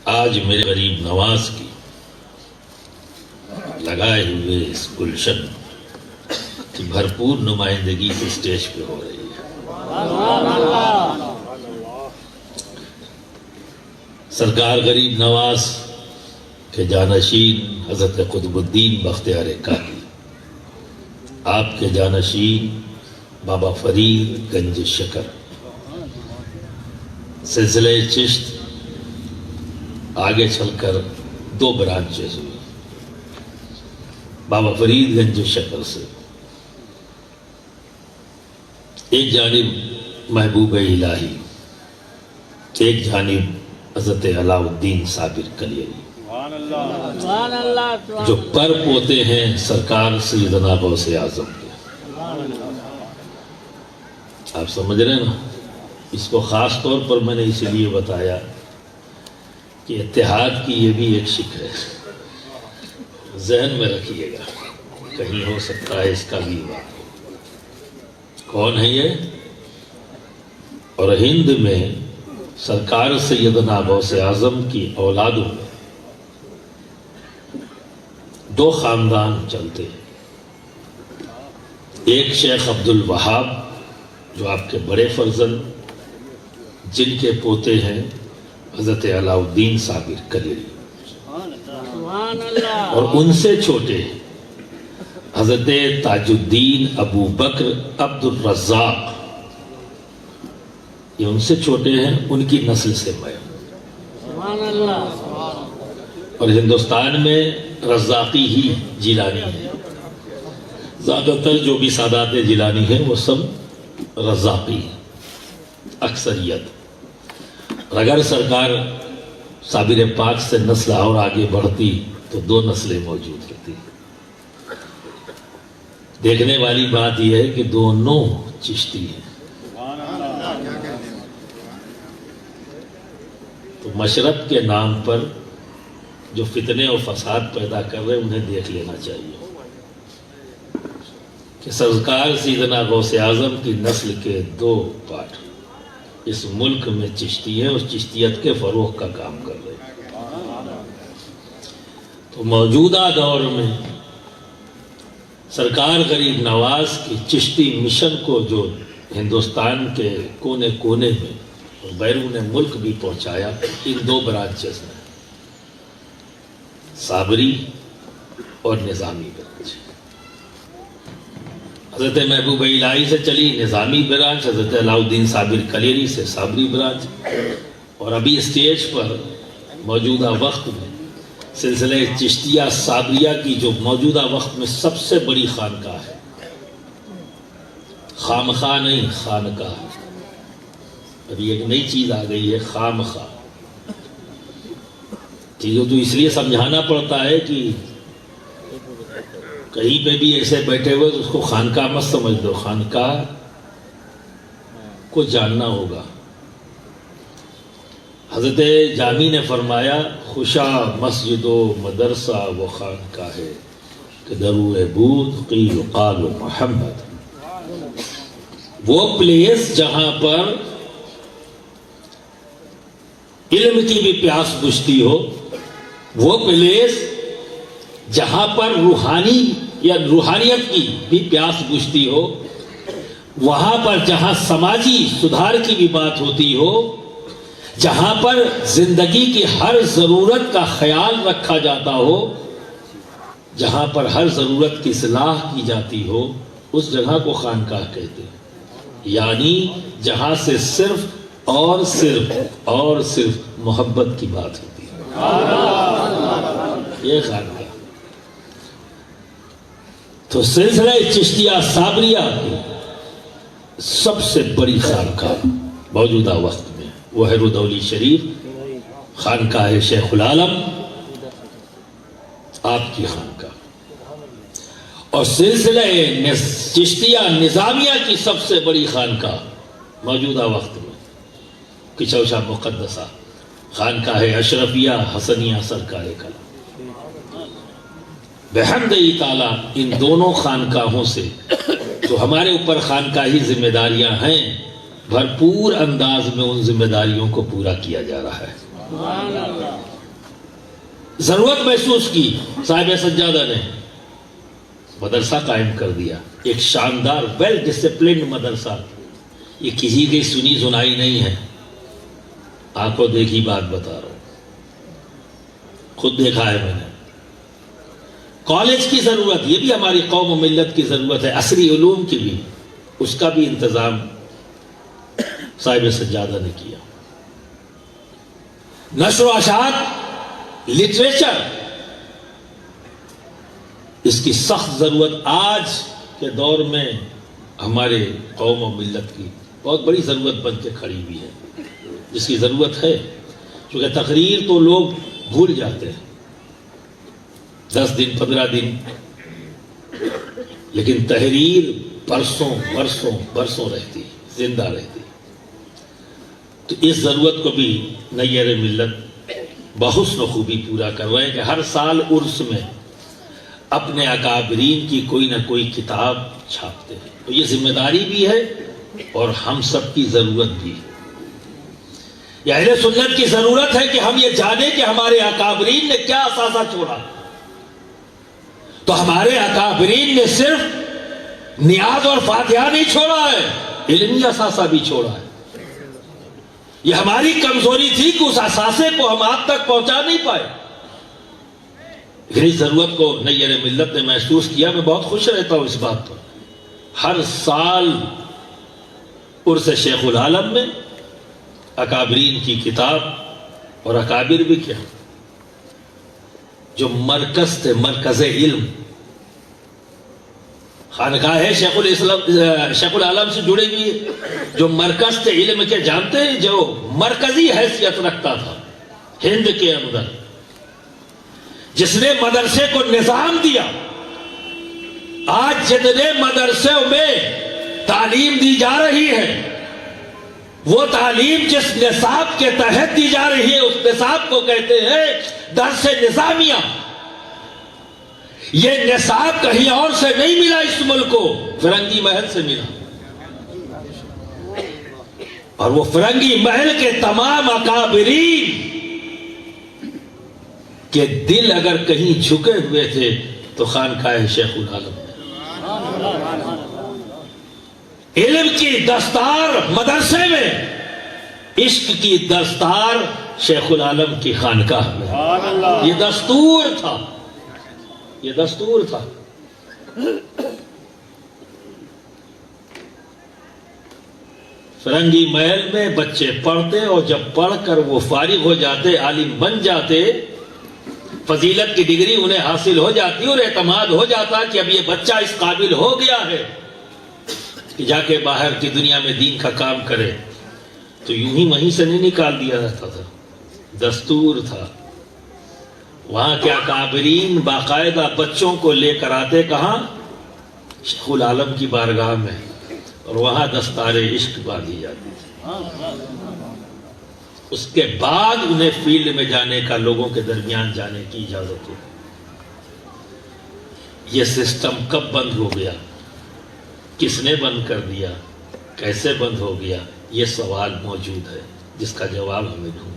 آج میرے غریب نواز کی لگائے ہوئے اس گلشن کی بھرپور نمائندگی کی اسٹیج پہ ہو رہی ہے۔ سرکار غریب نواز کے جانشین حضرت قطب الدین بختیار کاکی، آپ کے جانشین بابا فرید گنج شکر، سلسلہ چشت آگے چل کر دو برانچز ہوئی۔ بابا فرید گنج شکر سے ایک جانب محبوب الہی، ایک جانب حضرت علاء الدین صابر کلیری، جو پر پوتے ہیں سرکار سیدنا غوث اعظم کے۔ آپ سمجھ رہے ہیں نا؟ اس کو خاص طور پر میں نے اسی لیے بتایا کہ اتحاد کی یہ بھی ایک شکل ہے، ذہن میں رکھیے گا، کہیں ہو سکتا ہے اس کا بھی بات۔ کون ہے یہ؟ اور ہند میں سرکار سیدنا غوث اعظم کی اولادوں میں دو خاندان چلتے ہیں، ایک شیخ عبد الوہاب جو آپ کے بڑے فرزند، جن کے پوتے ہیں حضرت علاء الدین صابر کلیری، اور ان سے چھوٹے حضرت تاج الدین ابو بکر عبد الرزاق، یہ ان سے چھوٹے ہیں، ان کی نسل سے میں ہوں۔ اور ہندوستان میں رزاقی ہی جیلانی ہے، زیادہ تر جو بھی سادات جیلانی ہیں وہ سب رزاقی ہیں، اکثریت۔ اور اگر سرکار صابر پاک سے نسل اور آگے بڑھتی تو دو نسلیں موجود رہتی۔ دیکھنے والی بات یہ ہے کہ دونوں چشتی ہیں، تو مشرق کے نام پر جو فتنے اور فساد پیدا کر رہے ہیں انہیں دیکھ لینا چاہیے کہ سرکار سیدنا غوث اعظم کی نسل کے دو پارٹ اس ملک میں چشتی ہیں، اس چشتیت کے فروغ کا کام کر رہے ہیں۔ تو موجودہ دور میں سرکار غریب نواز کی چشتی مشن کو جو ہندوستان کے کونے کونے میں اور بیرون ملک بھی پہنچایا، ان دو برانچز میں، صابری اور نظامی برانچ۔ حضرت محبوب الہی سے چلی نظامی برانچ، حضرت علاء الدین صابر کلیری سے صابری برانچ، اور ابھی اسٹیج پر موجودہ وقت میں سلسلہ چشتیہ صابریہ کی جو موجودہ وقت میں سب سے بڑی خانقاہ ہے، خامخواہ نہیں خانقاہ، ابھی ایک نئی چیز آ گئی ہے خامخواہ۔ چیزوں تو اس لیے سمجھانا پڑتا ہے کہ کہیں پہ بھی ایسے بیٹھے ہوئے تو اس کو خانقاہ مت سمجھ دو، خانقاہ کو جاننا ہوگا۔ حضرت جامی نے فرمایا خوشا مسجد و مدرسہ و خانقاہ ہے کہ درو بود قیل قال محمد، وہ پلیس جہاں پر علم کی بھی پیاس بجھتی ہو، وہ پلیس جہاں پر روحانی یا روحانیت کی بھی پیاس بجھتی ہو، وہاں پر جہاں سماجی سدھار کی بھی بات ہوتی ہو، جہاں پر زندگی کی ہر ضرورت کا خیال رکھا جاتا ہو، جہاں پر ہر ضرورت کی اصلاح کی جاتی ہو، اس جگہ کو خانقاہ کہتے ہیں۔ یعنی جہاں سے صرف اور صرف محبت کی بات ہوتی ہے، یہ خانقاہ۔ تو سلسلہ چشتیہ صابریہ کی سب سے بڑی خانقاہ موجودہ وقت میں وہ ہے رودولی شریف، خانقاہ شیخ العالم، آپ کی خانقاہ۔ اور سلسلہ چشتیہ نظامیہ کی سب سے بڑی خانقاہ موجودہ وقت میں کچوشا مقدسہ، خانقاہ اشرفیہ حسنیہ سرکار کلام۔ بحمد تعالیٰ ان دونوں خانقاہوں سے جو ہمارے اوپر خانقاہی ذمہ داریاں ہیں، بھرپور انداز میں ان ذمہ داریوں کو پورا کیا جا رہا ہے۔ ضرورت محسوس کی، صاحب سجادہ نے مدرسہ قائم کر دیا، ایک شاندار ویل ڈسپلنڈ مدرسہ. یہ کسی کی سنی سنائی نہیں ہے، آنکھوں دیکھی بات بتا رہا ہوں، خود دیکھا ہے میں نے. کالج کی ضرورت، یہ بھی ہماری قوم و ملت کی ضرورت ہے، عصری علوم کی بھی، اس کا بھی انتظام صاحب سجادہ نے کیا. نشر و اشاعت، لٹریچر، اس کی سخت ضرورت آج کے دور میں ہمارے قوم و ملت کی بہت بڑی ضرورت بن کے کھڑی ہوئی ہے، جس کی ضرورت ہے. چونکہ تقریر تو لوگ بھول جاتے ہیں 10 دن 15 دن، لیکن تحریر برسوں برسوں برسوں رہتی، زندہ رہتی. تو اس ضرورت کو بھی نیر ملت بحسن و خوبی پورا کر رہے ہیں کہ ہر سال عرس میں اپنے اکابرین کی کوئی نہ کوئی کتاب چھاپتے ہیں. تو یہ ذمہ داری بھی ہے اور ہم سب کی ضرورت بھی. یہ اہل سنت کی ضرورت ہے کہ ہم یہ جانیں کہ ہمارے اکابرین نے کیا اثاثہ چھوڑا. تو ہمارے اکابرین نے صرف نیاز اور فاتحہ نہیں چھوڑا ہے، علمی اثاثہ بھی چھوڑا ہے. یہ ہماری کمزوری تھی کہ اس اثاثے کو ہم آپ تک پہنچا نہیں پائے. اس ضرورت کو نیر ملت نے محسوس کیا. میں بہت خوش رہتا ہوں اس بات پر. ہر سال عرس شیخ العالم میں اکابرین کی کتاب، اور اکابر بھی کیا جو مرکز تھے، مرکز علم، خانقاہ ہے شیخ العالم سے جڑے ہوئے جو مرکز تھے علم کے، جانتے ہیں جو مرکزی حیثیت رکھتا تھا ہند کے اندر، جس نے مدرسے کو نظام دیا. آج جتنے مدرسوں میں تعلیم دی جا رہی ہے، وہ تعلیم جس نصاب کے تحت دی جا رہی ہے اس نصاب کو کہتے ہیں درس نظامیہ. یہ نصاب کہیں اور سے نہیں ملا، اس ملک کو فرنگی محل سے ملا. اور وہ فرنگی محل کے تمام اکابرین کے دل اگر کہیں جھکے ہوئے تھے تو خانقاہ شیخ العالم میں. علم کی دستار مدرسے میں، عشق کی دستار شیخ العالم کی خانقاہ میں. یہ دستور تھا، یہ دستور تھا. فرنگی محل میں بچے پڑھتے اور جب پڑھ کر وہ فارغ ہو جاتے، عالم بن جاتے، فضیلت کی ڈگری انہیں حاصل ہو جاتی اور اعتماد ہو جاتا کہ اب یہ بچہ اس قابل ہو گیا ہے کہ جا کے باہر کی دنیا میں دین کا کام کرے. تو یوں ہی وہیں سے نہیں نکال دیا جاتا تھا، دستور تھا. وہاں کے اکابرین باقاعدہ بچوں کو لے کر آتے کہاں؟ شیخ العالم کی بارگاہ میں، اور وہاں دستار عشق باندھی جاتی تھی. اس کے بعد انہیں فیلڈ میں جانے کا، لوگوں کے درمیان جانے کی اجازت ہوئی. یہ سسٹم کب بند ہو گیا؟ کس نے بند کر دیا؟ کیسے بند ہو گیا؟ یہ سوال موجود ہے جس کا جواب ہمیں ڈھونڈنا